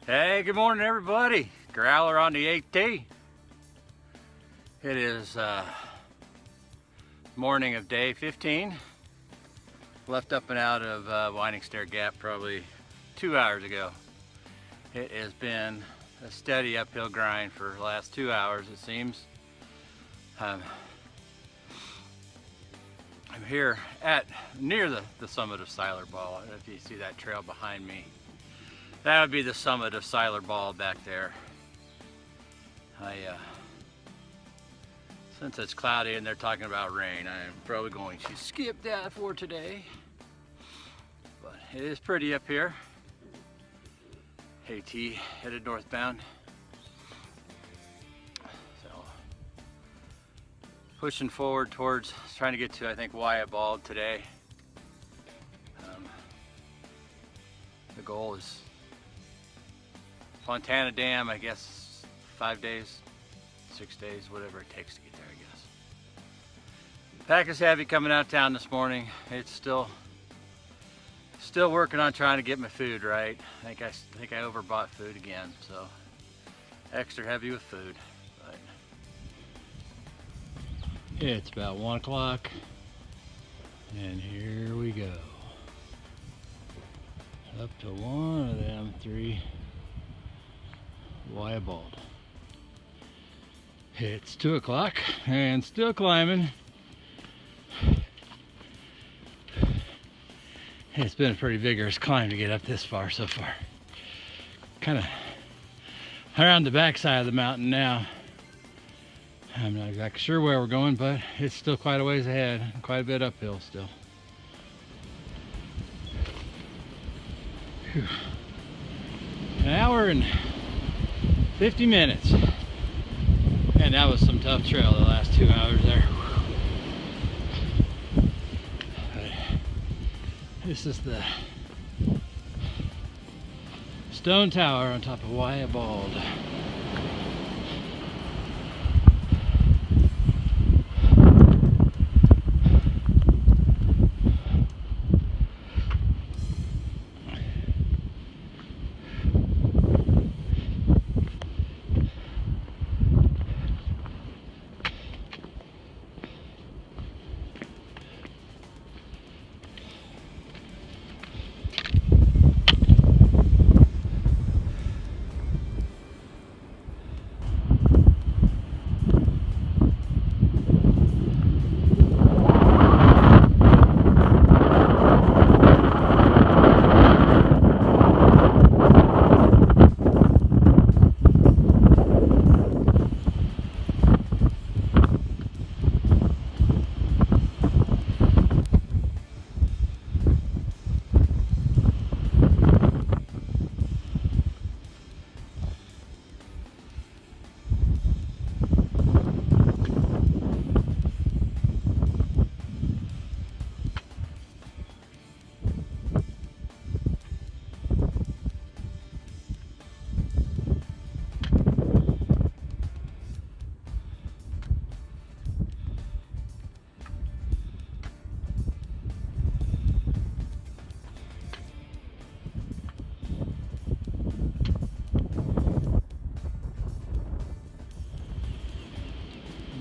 Hey, good morning everybody. Growler on the AT. It is morning of day 15. Left up and out of Winding Stair Gap probably 2 hours ago. It has been a steady uphill grind for the last 2 hours it seems. I'm here at near the summit of Siler Ball. If you see that trail behind me, that would be the summit of Siler Ball back there. Since it's cloudy and they're talking about rain, I am probably going to skip that for today. But it is pretty up here. AT headed northbound. So pushing forward towards trying to get to, I think, Wyatt Bald today. The goal is Fontana Dam, I guess 5 days, 6 days, whatever it takes to get there, I guess. Pack is heavy coming out of town this morning. It's still working on trying to get my food right. I think I overbought food again, so extra heavy with food. But it's about 1 o'clock, and here we go. Up to one of them 3 Wyatt Bald. It's 2 o'clock and still climbing. It's been a pretty vigorous climb to get up this far so far. Kind of around the back side of the mountain now. I'm not exactly sure where we're going, but it's still quite a ways ahead, quite a bit uphill still. Whew. An hour and 50 minutes. And that was some tough trail the last 2 hours there. This is the stone tower on top of Wyatt Bald.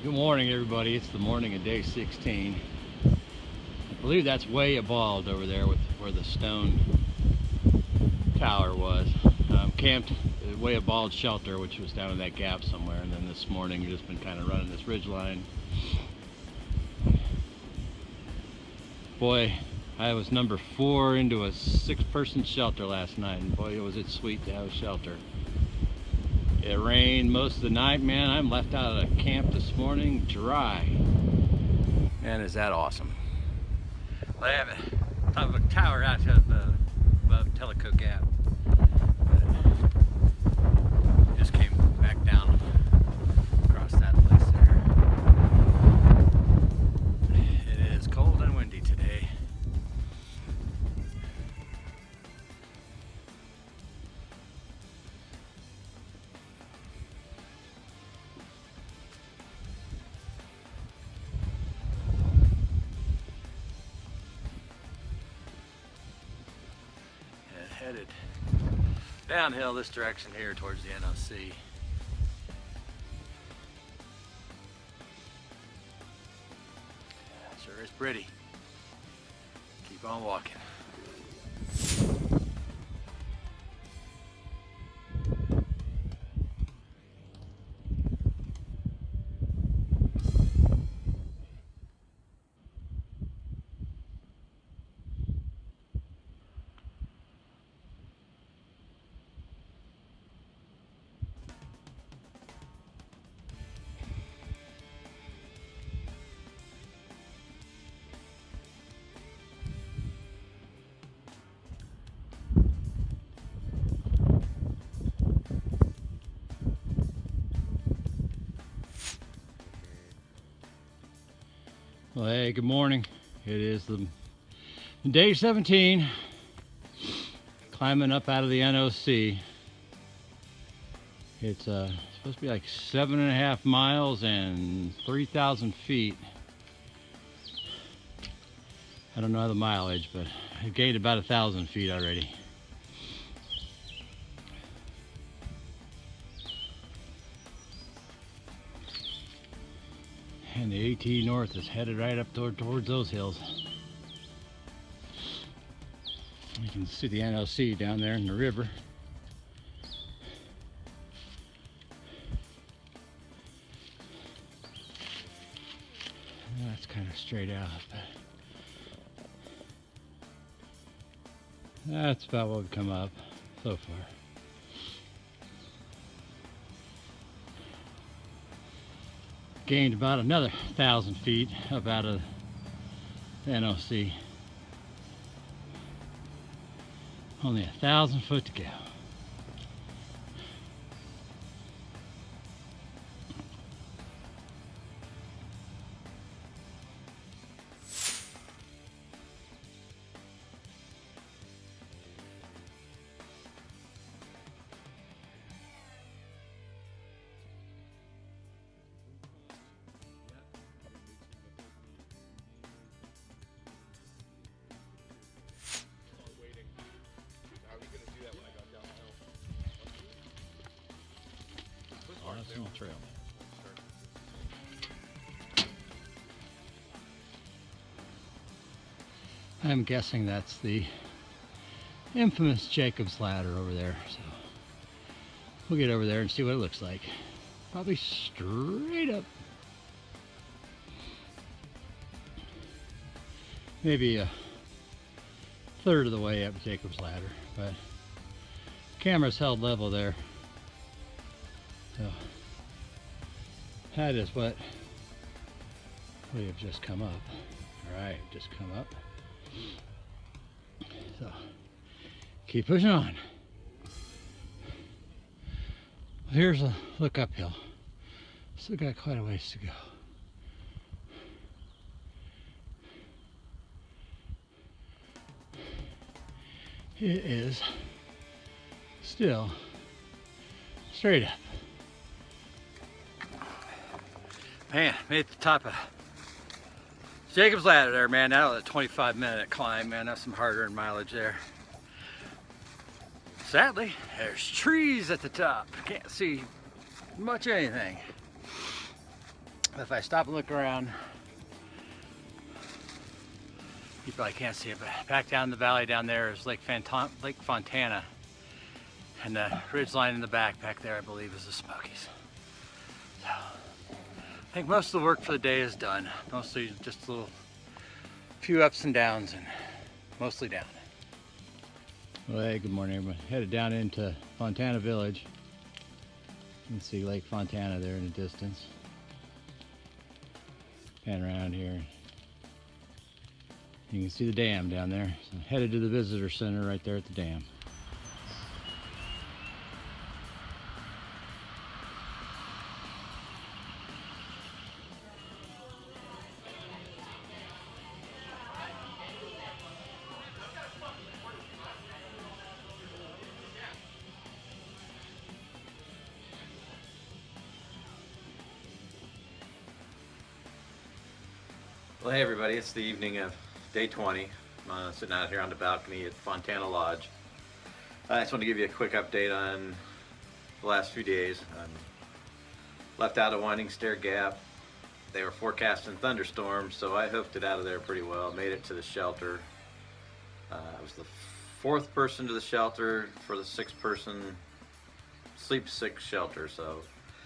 Good morning everybody, it's the morning of day 16. I believe that's Wyatt Bald over there with where the stone tower was. Camped at Wyatt Bald shelter, which was down in that gap somewhere, and then this morning we've just been kind of running this ridge line. Boy, I was number 4 into a 6-person shelter last night, and boy was it sweet to have a shelter. It rained most of the night, man. I'm left out of the camp this morning dry. Man, is that awesome. I have it top of a tower out above Tellico Gap. Just came back down across that place there. It is cold and windy today. headed Downhill this direction here towards the NOC. Sure is pretty. Keep on walking. Well, hey, good morning. It is the day 17, climbing up out of the NOC. It's supposed to be like 7.5 miles and 3,000 feet. I don't know the mileage, but I gained about 1,000 feet already. And the AT North is headed right up towards those hills. You can see the NOC down there in the river. That's kind of straight out, but that's about what we've come up so far. Gained about another 1,000 feet up out of the NOC. Only 1,000 foot to go. Trail. I'm guessing that's the infamous Jacob's Ladder over there, so we'll get over there and see what it looks like. Probably straight up. Maybe a third of the way up Jacob's Ladder, but camera's held level there. So that is what we have just come up. All right, just come up. So keep pushing on. Here's a look uphill. Still got quite a ways to go. It is still straight up. Man, made it to the top of Jacob's Ladder there, man. That was a 25-minute climb, man. That's some hard-earned mileage there. Sadly, there's trees at the top. Can't see much anything. If I stop and look around, you probably can't see it, but back down the valley down there is Lake Fontana. And the ridge line in the back there, I believe, is the Smokies. So, I think most of the work for the day is done. Mostly just a few ups and downs, and mostly down. Well, hey, good morning, everyone. Headed down into Fontana Village. You can see Lake Fontana there in the distance. Pan around here. You can see the dam down there. So headed to the visitor center right there at the dam. Well, hey everybody, it's the evening of day 20. I'm sitting out here on the balcony at Fontana Lodge. I just want to give you a quick update on the last few days. Left out of Winding Stair Gap. They were forecasting thunderstorms, so I hoofed it out of there pretty well. Made it to the shelter. I was the fourth person to the shelter for the six-person sleep six shelter, so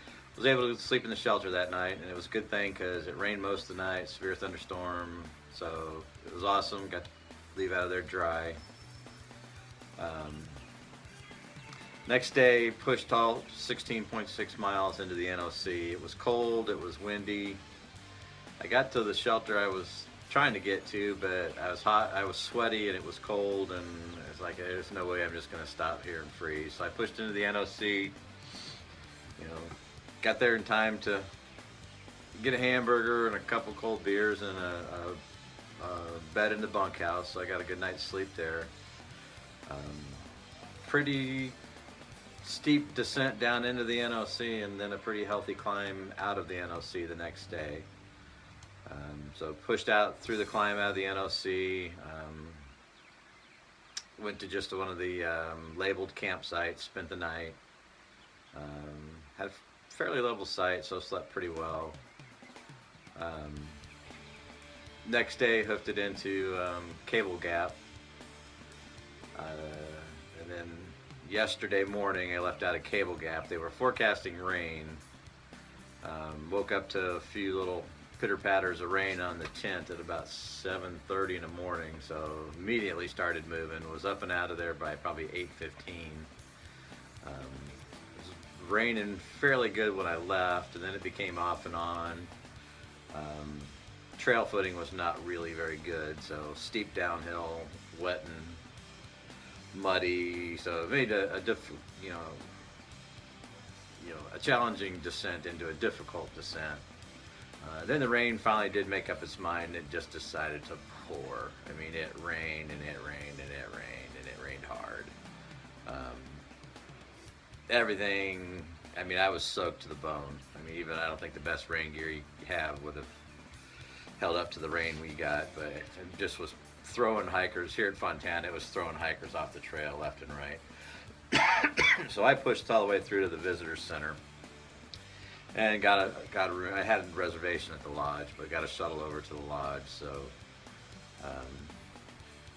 I was able to sleep in the shelter that night, and it was a good thing because it rained most of the night, severe thunderstorm, so it was awesome. Got to leave out of there dry. Next day, pushed all 16.6 miles into the NOC. It was cold, it was windy. I got to the shelter I was trying to get to, but I was hot, I was sweaty, and it was cold, and it's like, there's no way I'm just going to stop here and freeze. So I pushed into the NOC, got there in time to get a hamburger and a couple cold beers and a bed in the bunkhouse, so I got a good night's sleep there. Pretty steep descent down into the NOC, and then a pretty healthy climb out of the NOC the next day. So pushed out through the climb out of the NOC, went to just one of the labeled campsites, spent the night. Had a fairly level site, so slept pretty well. Next day, hoofed it into Cable Gap. And then yesterday morning, I left out of Cable Gap. They were forecasting rain. Woke up to a few little pitter-patters of rain on the tent at about 7:30 in the morning, so immediately started moving. Was up and out of there by probably 8:15. It was raining fairly good when I left, and then it became off and on. Trail footing was not really very good, so steep downhill, wet and muddy, so it made a challenging descent into a difficult descent. Then the rain finally did make up its mind. It just decided to pour. I mean, it rained and it rained and it rained and it rained hard. Everything, I mean, I was soaked to the bone. I mean, even I don't think the best rain gear you have would have held up to the rain we got, but it just was throwing hikers here at Fontana. It was throwing hikers off the trail left and right. So I pushed all the way through to the visitor center and got a room. I had a reservation at the lodge, but got a shuttle over to the lodge. So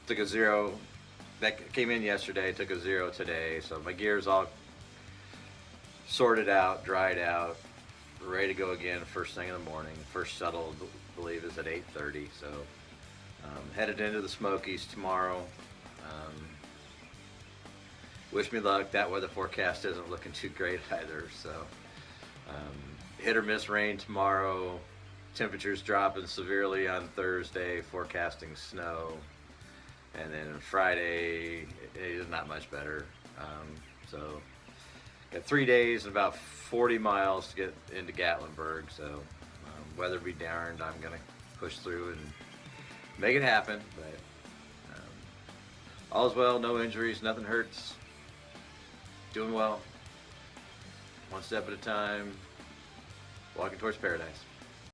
took a zero. That came in yesterday. Took a zero today. So my gear's all sorted out, dried out, ready to go again first thing in the morning. First shuttle, I believe, is at 8:30. So headed into the Smokies tomorrow. Wish me luck. That weather forecast isn't looking too great either. So hit or miss rain tomorrow. Temperatures dropping severely on Thursday. Forecasting snow. And then Friday is not much better. So got 3 days and about 40 miles to get into Gatlinburg. So weather be darned, I'm gonna push through and make it happen. But all's well, no injuries, nothing hurts. Doing well. One step at a time. Walking towards paradise.